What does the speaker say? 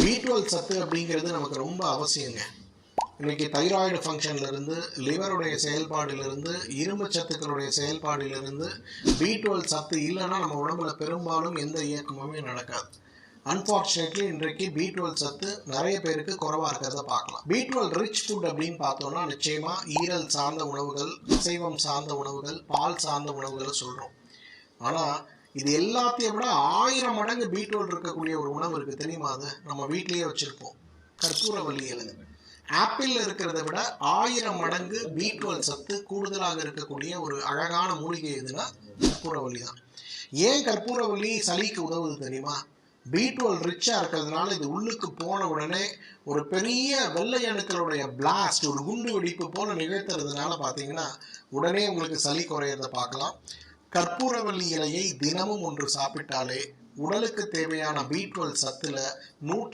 B12 சத்து அப்படிங்கிறது நமக்கு ரொம்ப அவசியங்க. இன்னைக்கு தைராய்டு ஃபங்க்ஷன்லேருந்து, லிவருடைய செயல்பாடிலிருந்து, இரும்பு சத்துக்களுடைய செயல்பாடிலிருந்து B12 சத்து இல்லைன்னா நம்ம உடம்புல பெரும்பாலும் எந்த இயக்கமுமே நடக்காது. அன்ஃபார்ச்சுனேட்லி இன்றைக்கு B12 சத்து நிறைய பேருக்கு குறைவாக இருக்கிறத பார்க்கலாம். B12 ரிச் ஃபுட் அப்படின்னு பார்த்தோம்னா நிச்சயமாக ஈரல் சார்ந்த உணவுகள், அசைவம் சார்ந்த உணவுகள், பால் சார்ந்த உணவுகளை சொல்கிறோம். ஆனால் இது எல்லாத்தையும் விட 1000 மடங்கு B12 இருக்கக்கூடிய ஒரு உணவு இருக்குது தெரியுமா? அது நம்ம வீட்லேயே வச்சுருப்போம். கற்பூரவள்ளி இலை. ஆப்பிள் இருக்கிறத விட 1000 மடங்கு B12 சத்து கூடுதலாக இருக்கக்கூடிய ஒரு அழகான மூலிகை எதுனா கற்பூரவள்ளி தான். ஏன் கற்பூரவள்ளி சளிக்கு உதவுது தெரியுமா? B12 ரிச்சாக இருக்கிறதுனால இது உள்ளுக்கு போன உடனே ஒரு பெரிய வெள்ளை அணுக்களுடைய பிளாஸ்ட், ஒரு குண்டு வெடிப்பு போல நிகழ்த்துறதுனால பார்த்தீங்கன்னா உடனே உங்களுக்கு சளி குறையிறத பார்க்கலாம். கற்பூரவள்ளி இலையை தினமும் ஒன்று சாப்பிட்டாலே உடலுக்கு தேவையான B12 சத்துல 100